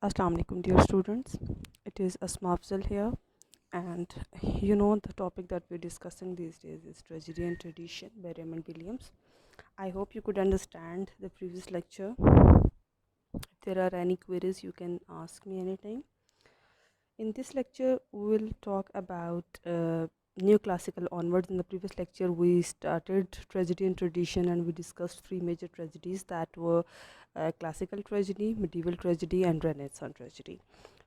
Assalamu alaikum, dear students. It is Asma Afzal here, and the topic that we're discussing these days is Tragedy and Tradition by Raymond Williams. I hope you could understand the previous lecture. If there are any queries, you can ask me anytime. In this lecture, we will talk about neoclassical onwards. In the previous lecture, we started tragedy and tradition, and we discussed three major tragedies that were classical tragedy, medieval tragedy, and Renaissance tragedy.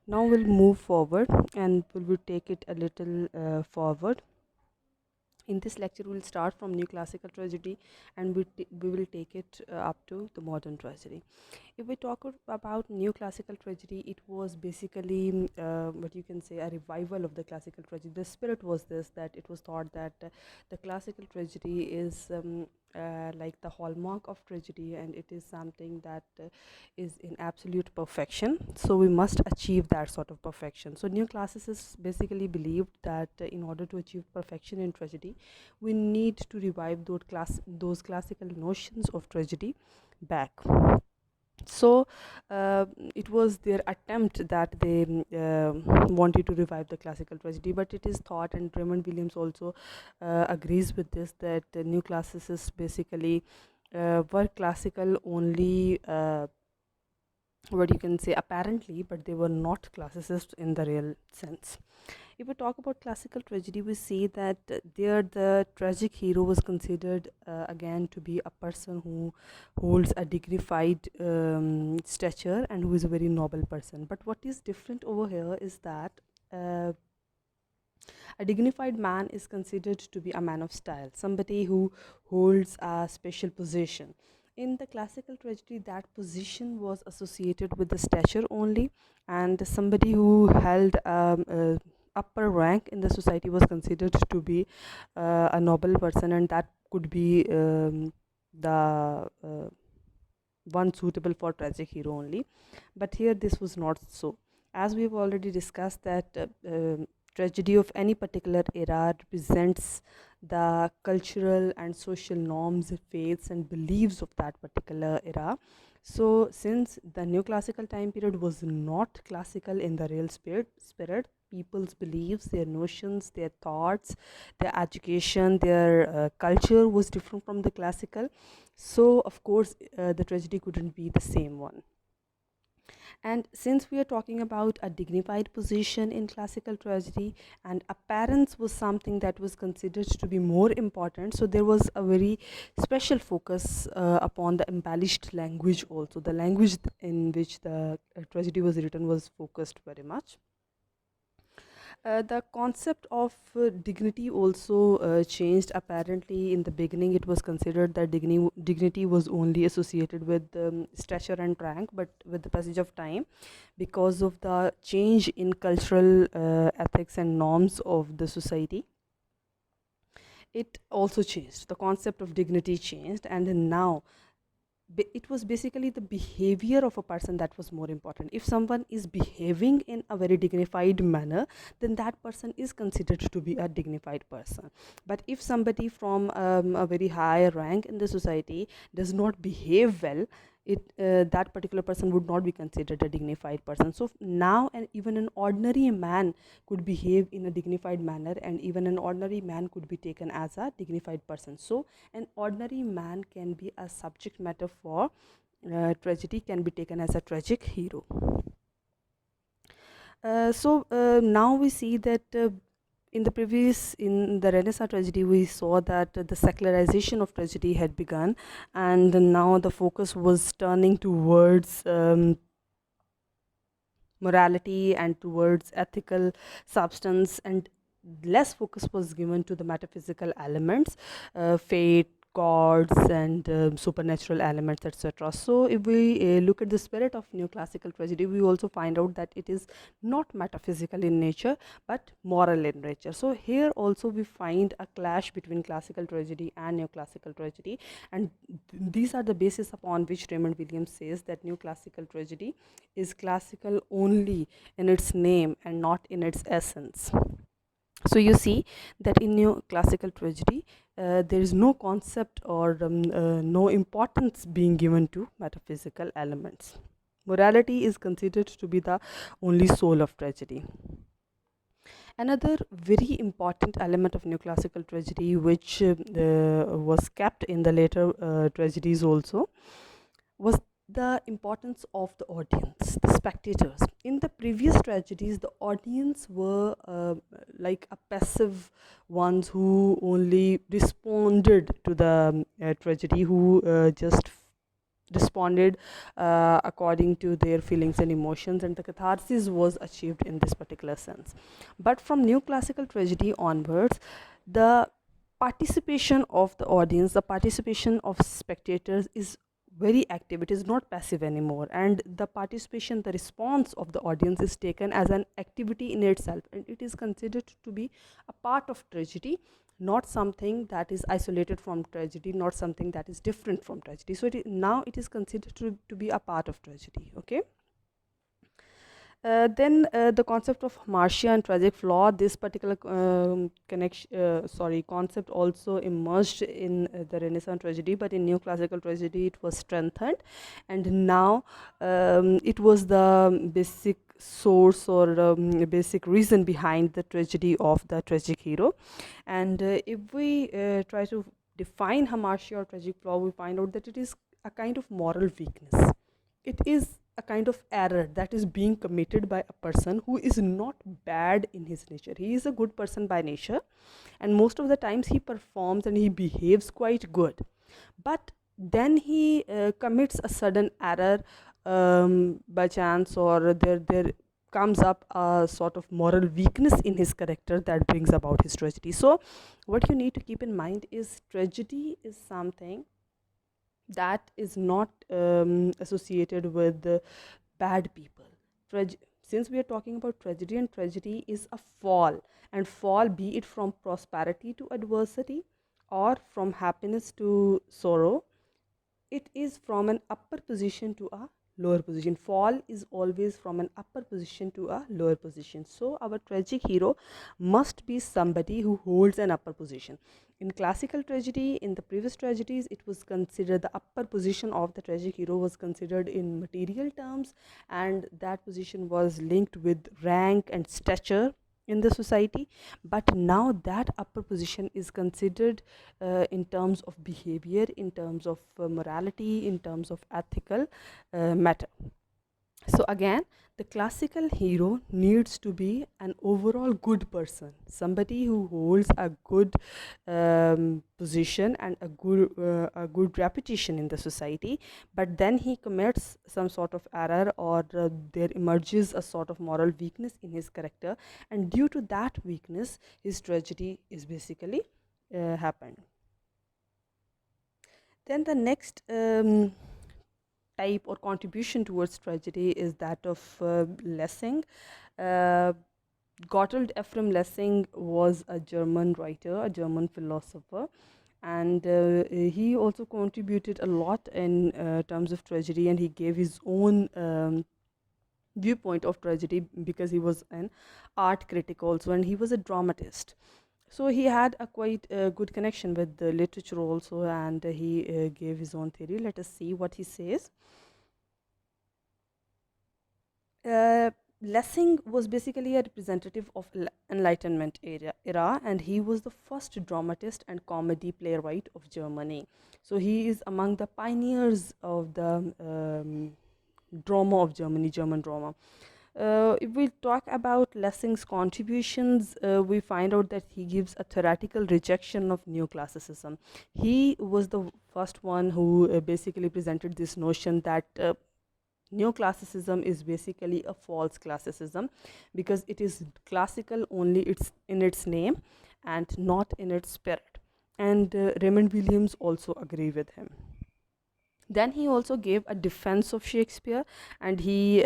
Now we'll move forward and we will take it a little forward. In this lecture, we'll start from neoclassical tragedy and we will take it up to the modern tragedy. If we talk about neoclassical tragedy, it was basically what you can say a revival of the classical tragedy. The spirit was this, that it was thought that the classical tragedy is like the hallmark of tragedy, and it is something that is in absolute perfection, so we must achieve that sort of perfection. So neoclassicists basically believed that in order to achieve perfection in tragedy, we need to revive those classical notions of tragedy back. So it was their attempt that they wanted to revive the classical tragedy, but it is thought, and Raymond Williams also agrees with this, that new classicists basically were classical only, what you can say, apparently, but they were not classicists in the real sense. If we talk about classical tragedy, we see that there the tragic hero was considered again to be a person who holds a dignified stature and who is a very noble person. But what is different over here is that uh, a dignified man is considered to be a man of style, somebody who holds a special position. In the classical tragedy, that position was associated with the stature only, and somebody who held upper rank in the society was considered to be a noble person, and that could be the one suitable for tragic hero only. But here this was not so, as we've already discussed that tragedy of any particular era represents the cultural and social norms, faiths and beliefs of that particular era. So since the neoclassical time period was not classical in the real spirit, people's beliefs, their notions, their thoughts, their education, their culture was different from the classical. So of course the tragedy couldn't be the same one. And since we are talking about a dignified position in classical tragedy, and appearance was something that was considered to be more important, so there was a very special focus upon the embellished language also. The language in which the tragedy was written was focused very much. The concept of dignity also changed. Apparently, in the beginning, it was considered that dignity was only associated with stature and rank, but with the passage of time, because of the change in cultural ethics and norms of the society, it also changed. The concept of dignity changed, and now it was basically the behavior of a person that was more important. If someone is behaving in a very dignified manner, then that person is considered to be a dignified person. But if somebody from a very high rank in the society does not behave well, that particular person would not be considered a dignified person. So now, and even an ordinary man could behave in a dignified manner, and even an ordinary man could be taken as a dignified person. So an ordinary man can be a subject matter for tragedy, can be taken as a tragic hero. Now we see that in the Renaissance tragedy, we saw that the secularization of tragedy had begun, and now the focus was turning towards morality and towards ethical substance, and less focus was given to the metaphysical elements, fate, gods and supernatural elements, etc. So if we look at the spirit of neoclassical tragedy, we also find out that it is not metaphysical in nature but moral in nature. So here also we find a clash between classical tragedy and neoclassical tragedy, and these are the basis upon which Raymond Williams says that neoclassical tragedy is classical only in its name and not in its essence. So you see that in neoclassical tragedy, there is no concept or no importance being given to metaphysical elements. Morality is considered to be the only soul of tragedy. Another very important element of neoclassical tragedy, which was kept in the later tragedies also, was the importance of the audience, the spectators. In the previous tragedies, the audience were like a passive ones who only responded to the tragedy, who just responded according to their feelings and emotions, and the catharsis was achieved in this particular sense. But from neoclassical tragedy onwards, the participation of the audience, the participation of spectators is very active. It is not passive anymore, and the participation, the response of the audience is taken as an activity in itself, and it is considered to be a part of tragedy, not something that is isolated from tragedy, not something that is different from tragedy. So now it is considered to be a part of tragedy. Okay. Then the concept of hamartia and tragic flaw, this particular concept also emerged in the Renaissance tragedy, but in neoclassical tragedy it was strengthened, and now it was the basic source or basic reason behind the tragedy of the tragic hero. And if we try to define hamartia or tragic flaw, we find out that it is a kind of moral weakness. It is a kind of error that is being committed by a person who is not bad in his nature. He is a good person by nature, and most of the times he performs and he behaves quite good. But then he commits a sudden error by chance, or there comes up a sort of moral weakness in his character that brings about his tragedy. So what you need to keep in mind is tragedy is something that is not associated with bad people. Since we are talking about tragedy, and tragedy is a fall, and fall, be it from prosperity to adversity or from happiness to sorrow, it is from an upper position to a lower position. Fall is always from an upper position to a lower position. So our tragic hero must be somebody who holds an upper position. In classical tragedy, in the previous tragedies, it was considered, the upper position of the tragic hero was considered in material terms, and that position was linked with rank and stature in the society. But now that upper position is considered in terms of behavior, in terms of morality, in terms of ethical matter. So again, the classical hero needs to be an overall good person, somebody who holds a good position and a good reputation in the society. But then he commits some sort of error, or there emerges a sort of moral weakness in his character, and due to that weakness, his tragedy is basically happened. Then the next type or contribution towards tragedy is that of Lessing. Uh, Gotthold Ephraim Lessing was a German writer, a German philosopher, and he also contributed a lot in terms of tragedy, and he gave his own viewpoint of tragedy, because he was an art critic also, and he was a dramatist. So he had a quite good connection with the literature also, and he gave his own theory. Let us see what he says. Lessing was basically a representative of Enlightenment era, and he was the first dramatist and comedy playwright of Germany. So he is among the pioneers of the drama of Germany, German drama. If we talk about Lessing's contributions, we find out that he gives a theoretical rejection of neoclassicism. He was the first one who basically presented this notion that neoclassicism is basically a false classicism, because it is classical only in its name and not in its spirit. And Raymond Williams also agree with him. Then he also gave a defense of Shakespeare, and he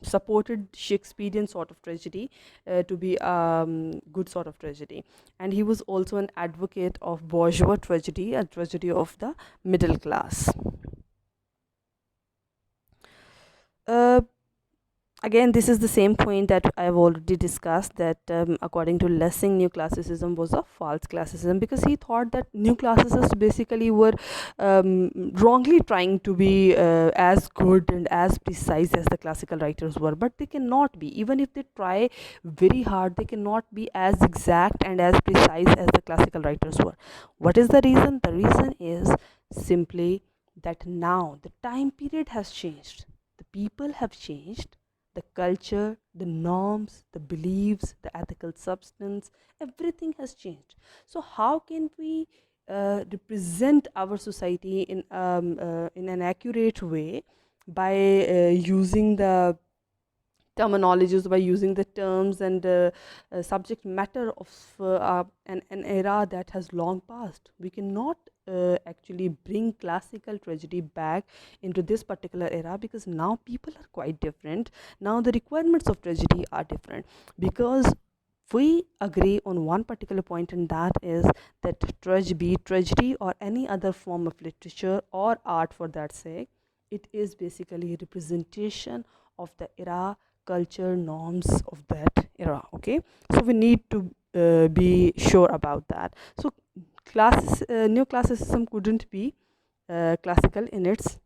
supported Shakespearean sort of tragedy to be a good sort of tragedy. And he was also an advocate of bourgeois tragedy, a tragedy of the middle class. Uh, Again, this is the same point that I've already discussed, that according to Lessing, new classicism was a false classicism, because he thought that new classicists basically were wrongly trying to be as good and as precise as the classical writers were, but they cannot be. Even if they try very hard, they cannot be as exact and as precise as the classical writers were. What is the reason? The reason is simply that now the time period has changed, the people have changed, the culture, the norms, the beliefs, the ethical substance, everything has changed. So how can we represent our society in an accurate way by using the terminologies, by using the terms and subject matter of an era that has long passed? We cannot actually bring classical tragedy back into this particular era, because now people are quite different. Now the requirements of tragedy are different, because we agree on one particular point, and that is that tragedy or any other form of literature or art for that sake, it is basically a representation of the era, culture, norms of that era. Okay, so we need to be sure about that. So new classicism couldn't be classical in its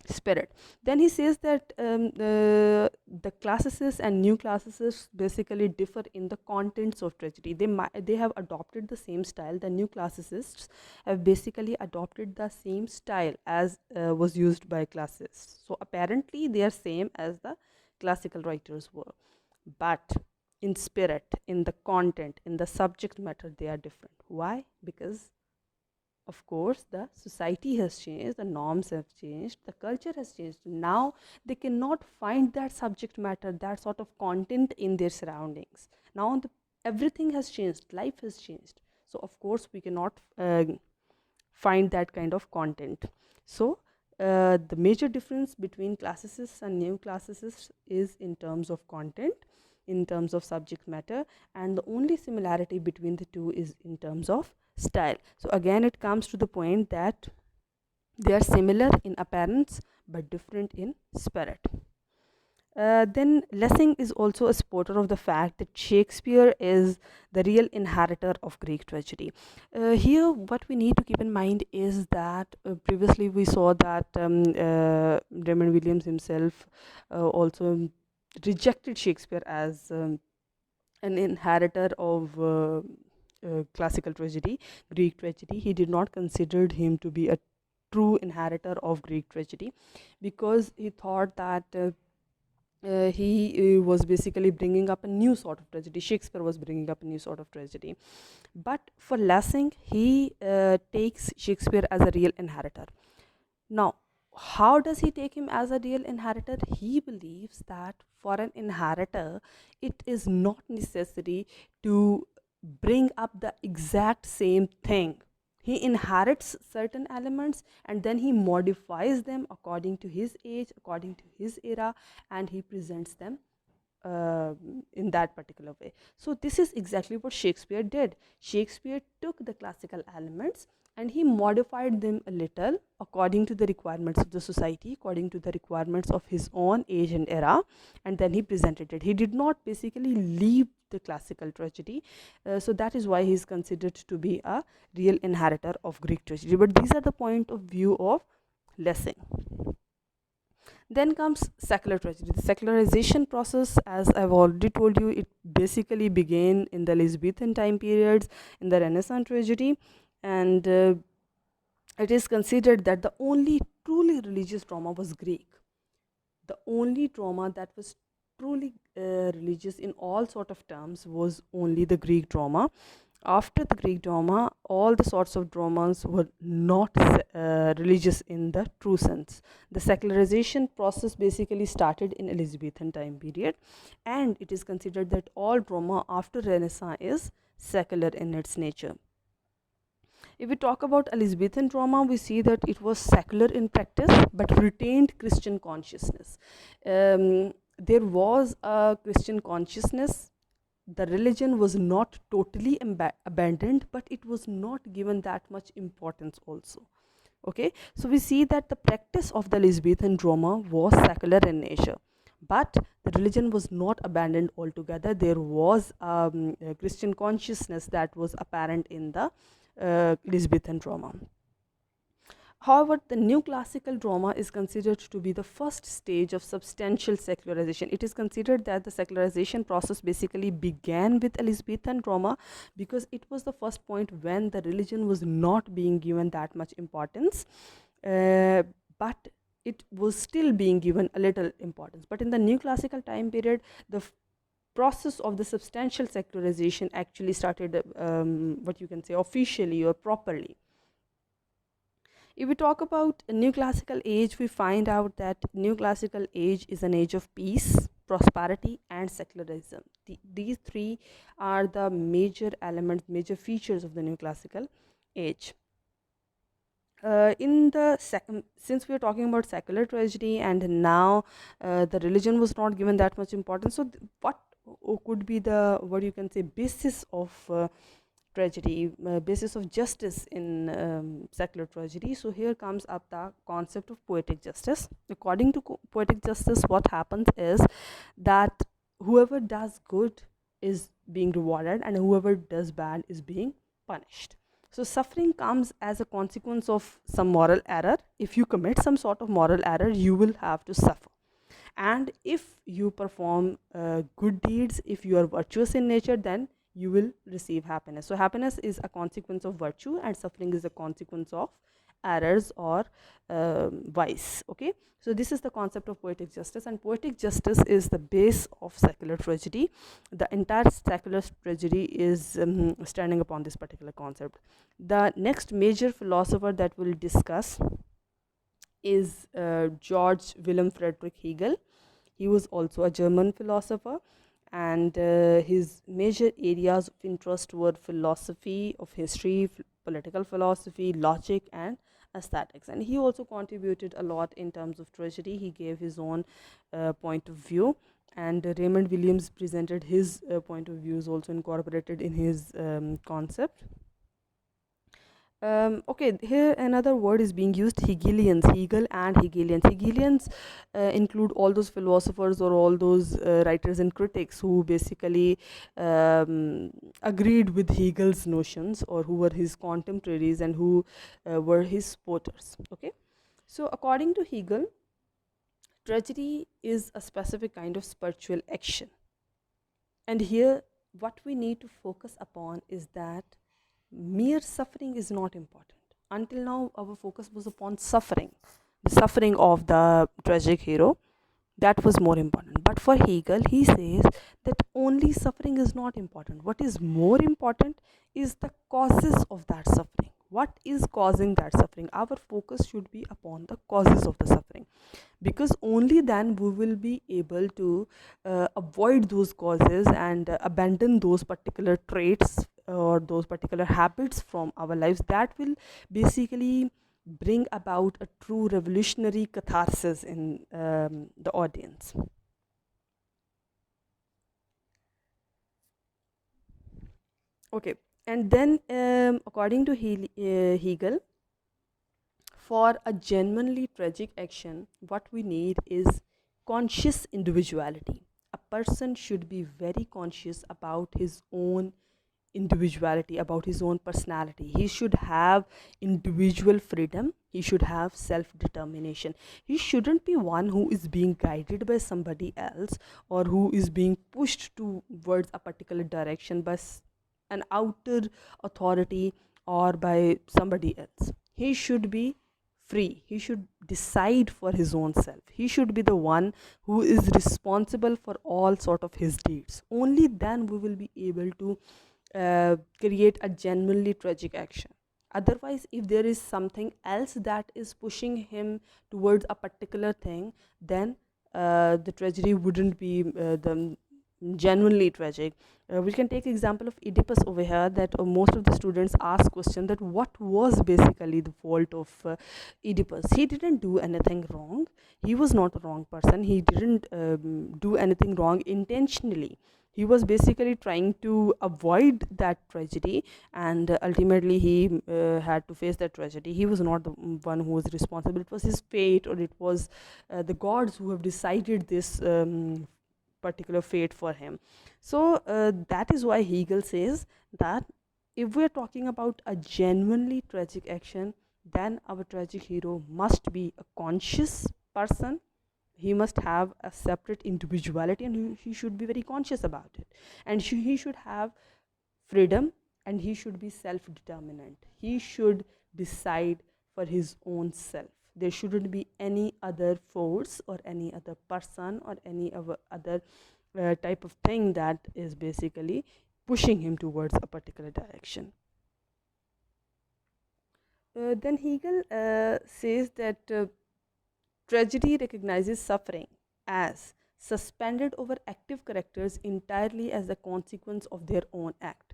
spirit. Then he says that the classicists and new classicists basically differ in the contents of tragedy. They have adopted the same style. The new classicists have basically adopted the same style as was used by classicists. So apparently they are same as the classical writers were, but in spirit, in the content, in the subject matter, they are different. Why? Because of course the society has changed, the norms have changed, the culture has changed. Now they cannot find that subject matter, that sort of content in their surroundings. Now everything has changed, life has changed, so of course we cannot find that kind of content. So the major difference between classicists and new classicists is in terms of content, in terms of subject matter, and the only similarity between the two is in terms of style. So again, it comes to the point that they are similar in appearance but different in spirit. Then Lessing is also a supporter of the fact that Shakespeare is the real inheritor of Greek tragedy. Here, what we need to keep in mind is that previously we saw that Raymond Williams himself also rejected Shakespeare as an inheritor of classical tragedy, Greek tragedy. He did not consider him to be a true inheritor of Greek tragedy, because he thought that he was basically bringing up a new sort of tragedy. Shakespeare was bringing up a new sort of tragedy. But for Lessing, he takes Shakespeare as a real inheritor. Now, how does he take him as a real inheritor? He believes that for an inheritor, it is not necessary to bring up the exact same thing. He inherits certain elements and then he modifies them according to his age, according to his era, and he presents them in that particular way. So this is exactly what Shakespeare did. Shakespeare took the classical elements and he modified them a little according to the requirements of the society, according to the requirements of his own age and era, and then he presented it. He did not basically leave the classical tragedy. So that is why he is considered to be a real inheritor of Greek tragedy. But these are the point of view of Lessing. Then comes secular tragedy. The secularization process, as I've already told you, it basically began in the Elizabethan time periods, in the Renaissance tragedy, and it is considered that the only truly religious drama was Greek. The only drama that was truly religious in all sort of terms was only the Greek drama. After the Greek drama, all the sorts of dramas were not religious in the true sense. The secularization process basically started in Elizabethan time period, and it is considered that all drama after Renaissance is secular in its nature. If we talk about Elizabethan drama, we see that it was secular in practice but retained Christian consciousness. There was a Christian consciousness. The religion was not totally abandoned, but it was not given that much importance also. Okay, so we see that the practice of the Elizabethan drama was secular in nature, But the religion was not abandoned altogether. There was a Christian consciousness that was apparent in the Elizabethan drama. However, the new classical drama is considered to be the first stage of substantial secularization. It is considered that the secularization process basically began with Elizabethan drama, because it was the first point when the religion was not being given that much importance, but it was still being given a little importance. But in the new classical time period, the process of the substantial secularization actually started, what you can say, officially or properly. If we talk about a new classical age, we find out that new classical age is an age of peace, prosperity, and secularism. These three are the major elements, major features of the new classical age. In the second, since we are talking about secular tragedy, and now the religion was not given that much importance, so what could be the, what you can say, basis of tragedy, basis of justice in secular tragedy? So here comes up the concept of poetic justice. According to poetic justice, what happens is that whoever does good is being rewarded, and whoever does bad is being punished. So suffering comes as a consequence of some moral error. If you commit some sort of moral error, you will have to suffer. And if you perform good deeds, if you are virtuous in nature, then you will receive happiness. So happiness is a consequence of virtue, and suffering is a consequence of errors or vice. Okay, so this is the concept of poetic justice, and poetic justice is the base of secular tragedy. The entire secular tragedy is standing upon this particular concept. The next major philosopher that we'll discuss is George Wilhelm Friedrich Hegel. He was also a German philosopher, and his major areas of interest were philosophy of history, political philosophy, logic, and aesthetics. And he also contributed a lot in terms of tragedy. He gave his own point of view, and Raymond Williams presented his point of views, also incorporated in his concept. Okay, here another word is being used, Hegelians, Hegel and Hegelians. Hegelians include all those philosophers or all those writers and critics who basically agreed with Hegel's notions, or who were his contemporaries and who were his supporters. Okay, so according to Hegel, tragedy is a specific kind of spiritual action. And here what we need to focus upon is that mere suffering is not important. Until now, our focus was upon suffering, the suffering of the tragic hero. That was more important. But for Hegel, he says that only suffering is not important. What is more important is the causes of that suffering. What is causing that suffering? Our focus should be upon the causes of the suffering, because only then we will be able to avoid those causes and abandon those particular traits or those particular habits from our lives that will basically bring about a true revolutionary catharsis in the audience. Okay, and then according to Hegel, for a genuinely tragic action, what we need is conscious individuality. A person should be very conscious about his own individuality, about his own personality. He should have individual freedom. He should have self-determination. He shouldn't be one who is being guided by somebody else, or who is being pushed towards a particular direction by an outer authority or by somebody else. He should be free. He should decide for his own self. He should be the one who is responsible for all sort of his deeds. Only then we will be able to create a genuinely tragic action. Otherwise, if there is something else that is pushing him towards a particular thing, then the tragedy wouldn't be the genuinely tragic. We can take example of Oedipus over here, that most of the students ask question that what was basically the fault of Oedipus. He didn't do anything wrong. He was not a wrong person. He didn't do anything wrong intentionally. He was basically trying to avoid that tragedy, and ultimately he had to face that tragedy. He was not the one who was responsible. It was his fate, or it was the gods who have decided this particular fate for him. So that is why Hegel says that if we are talking about a genuinely tragic action, then our tragic hero must be a conscious person. He must have a separate individuality, and he should be very conscious about it. And he should have freedom, and he should be self determinant. He should decide for his own self. There shouldn't be any other force or any other person or any other type of thing that is basically pushing him towards a particular direction. Then Hegel says that tragedy recognizes suffering as suspended over active characters entirely as a consequence of their own act.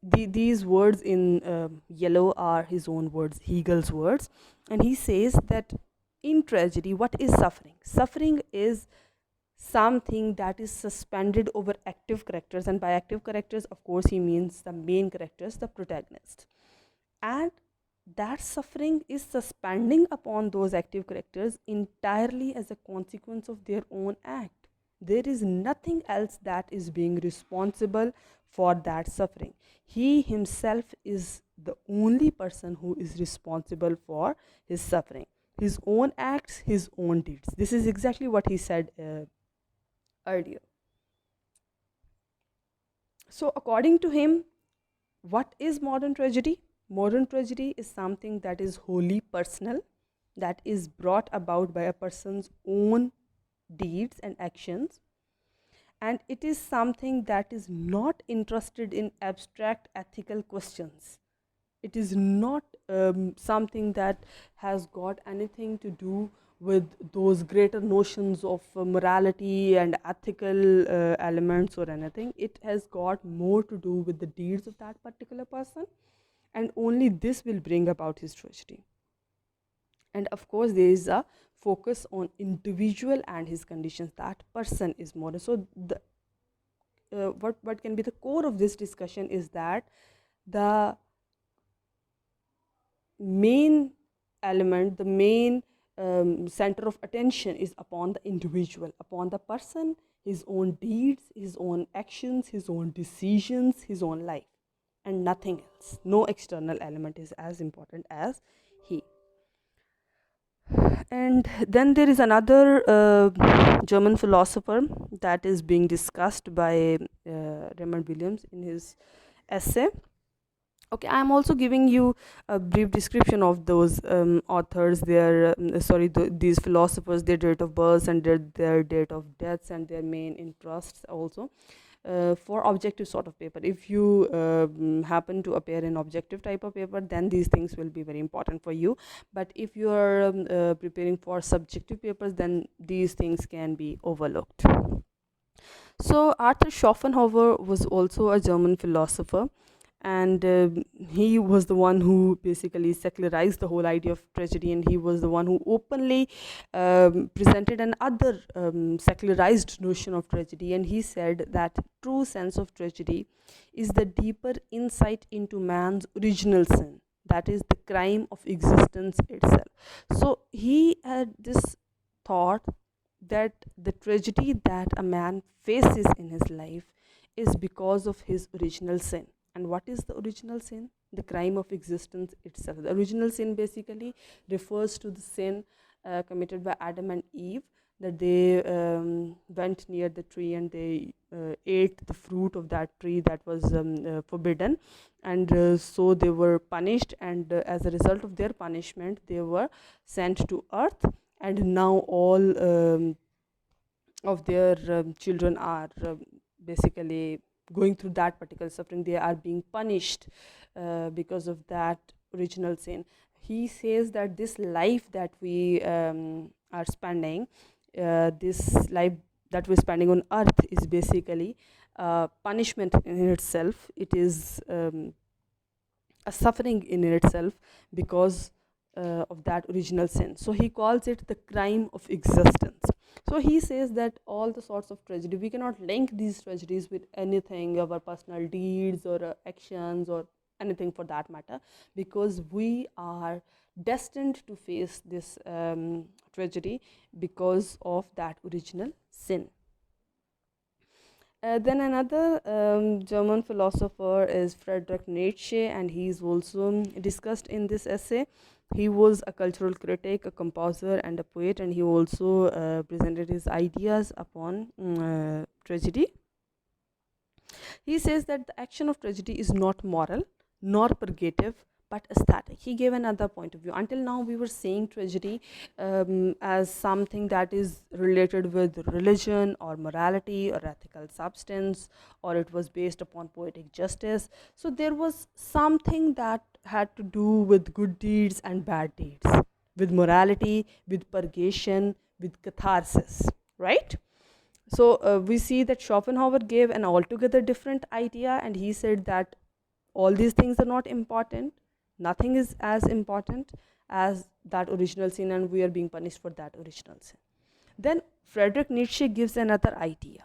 These words in yellow are his own words, Hegel's words, and he says that in tragedy, what is suffering? Suffering is something that is suspended over active characters, and by active characters, of course, he means the main characters, the protagonists. And that suffering is suspending upon those active characters entirely as a consequence of their own act. There is nothing else that is being responsible for that suffering. He himself is the only person who is responsible for his suffering, his own acts, his own deeds. This is exactly what he said earlier. So according to him, what is modern tragedy? Modern tragedy is something that is wholly personal, that is brought about by a person's own deeds and actions, and it is something that is not interested in abstract ethical questions. It is not something that has got anything to do with those greater notions of morality and ethical elements or anything. It has got more to do with the deeds of that particular person, and only this will bring about his tragedy. And of course, there is a focus on individual and his conditions. That person is more. So the what can be the core of this discussion is that the main element, the main center of attention is upon the individual, upon the person, his own deeds, his own actions, his own decisions, his own life, and nothing else. No external element is as important as he. And then there is another German philosopher that is being discussed by Raymond Williams in his essay. Okay, I am also giving you a brief description of those authors, these philosophers, their date of birth and their date of deaths and their main interests also. For objective sort of paper, if you happen to appear in objective type of paper, then these things will be very important for you. But if you are preparing for subjective papers, then these things can be overlooked. So Arthur Schopenhauer was also a German philosopher, and he was the one who basically secularized the whole idea of tragedy, and he was the one who openly presented another secularized notion of tragedy. And he said that true sense of tragedy is the deeper insight into man's original sin, that is the crime of existence itself. So he had this thought that the tragedy that a man faces in his life is because of his original sin. And what is the original sin? The crime of existence itself. The original sin basically refers to the sin committed by Adam and Eve, that they went near the tree and they ate the fruit of that tree that was forbidden, and so they were punished, and as a result of their punishment they were sent to earth, and now all of their children are basically going through that particular suffering. They are being punished because of that original sin. He says that this life that we are spending, this life that we're spending on earth is basically punishment in itself. It is a suffering in itself because of that original sin. So he calls it the crime of existence. So he says that all the sorts of tragedy, we cannot link these tragedies with anything, our personal deeds or actions or anything for that matter, because we are destined to face this tragedy because of that original sin. Then another German philosopher is Friedrich Nietzsche, and he's also discussed in this essay. He was a cultural critic, a composer, and a poet, and he also presented his ideas upon tragedy. He says that the action of tragedy is not moral nor purgative but aesthetic. He gave another point of view. Until now, we were saying tragedy as something that is related with religion or morality or ethical substance, or it was based upon poetic justice. So there was something that had to do with good deeds and bad deeds, with morality, with purgation, with catharsis, right? So we see that Schopenhauer gave an altogether different idea, and he said that all these things are not important. Nothing is as important as that original sin, and we are being punished for that original sin. Then Friedrich Nietzsche gives another idea,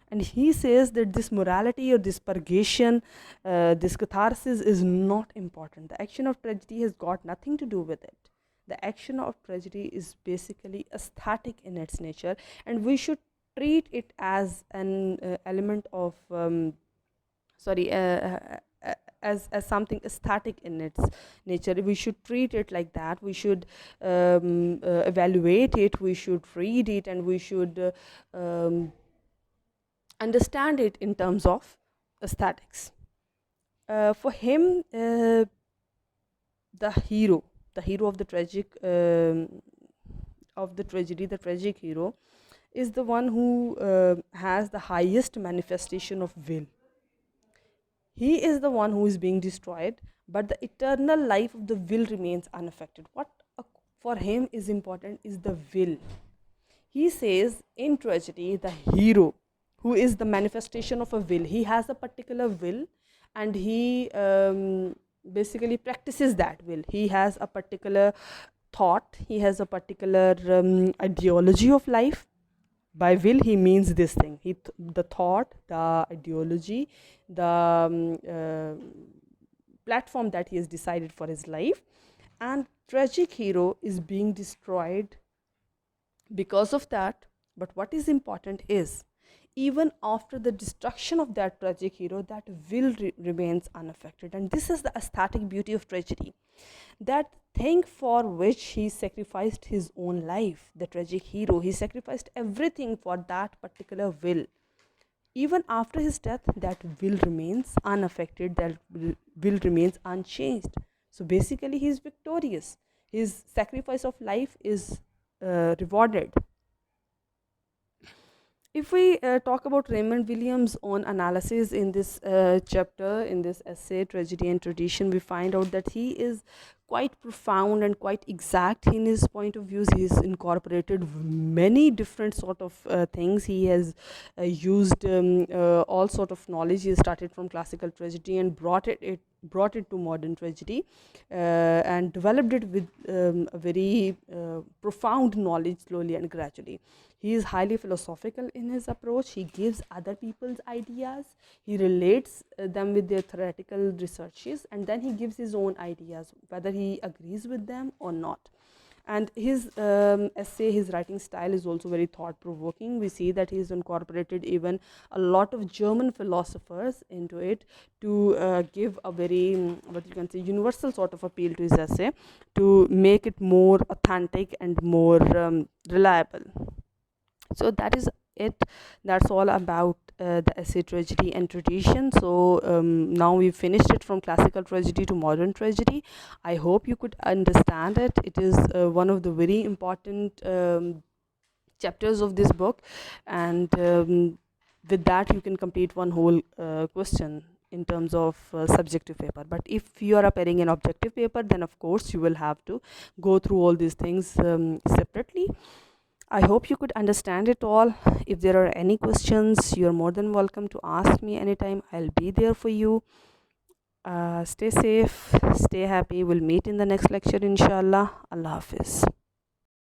and he says that this morality or this purgation, this catharsis is not important. The action of tragedy has got nothing to do with it. The action of tragedy is basically aesthetic in its nature, and we should treat it as an element of sorry as something aesthetic in its nature. We should treat it like that. We should evaluate it, we should read it, and we should understand it in terms of aesthetics. For him, the hero of the tragic of the tragedy, the tragic hero, is the one who has the highest manifestation of will. He is the one who is being destroyed, but the eternal life of the will remains unaffected. What for him is important is the will. He says in tragedy, the hero, who is the manifestation of a will, he has a particular will, and he basically practices that will. He has a particular thought, he has a particular ideology of life. By will, he means this thing. The thought, the ideology, the platform that he has decided for his life. And tragic hero is being destroyed because of that. But what is important is, even after the destruction of that tragic hero, that will remains unaffected. And this is the aesthetic beauty of tragedy. That thing for which he sacrificed his own life, the tragic hero, he sacrificed everything for that particular will. Even after his death, that will remains unaffected, that will remains unchanged. So basically, he is victorious. His sacrifice of life is rewarded. If we talk about Raymond Williams' own analysis in this chapter, in this essay, Tragedy and Tradition, we find out that he is quite profound and quite exact in his point of views. He has incorporated many different sort of things. He has used all sort of knowledge. He started from classical tragedy and brought it to modern tragedy, and developed it with a very profound knowledge, slowly and gradually. He is highly philosophical in his approach. He gives other people's ideas, he relates them with their theoretical researches, and then he gives his own ideas, whether he agrees with them or not. And his essay, his writing style is also very thought-provoking. We see that he has incorporated even a lot of German philosophers into it to give a very, what you can say, universal sort of appeal to his essay, to make it more authentic and more reliable. So that is it. That's all about the essay Tragedy and Tradition. So now we've finished it from classical tragedy to modern tragedy. I hope you could understand it. It is one of the very important chapters of this book, and with that you can complete one whole question in terms of subjective paper. But if you are appearing an objective paper, then of course you will have to go through all these things separately. I hope you could understand it all. If there are any questions, you're more than welcome to ask me anytime. I'll be there for you. Stay safe, stay happy. We'll meet in the next lecture, inshallah. Allah Hafiz.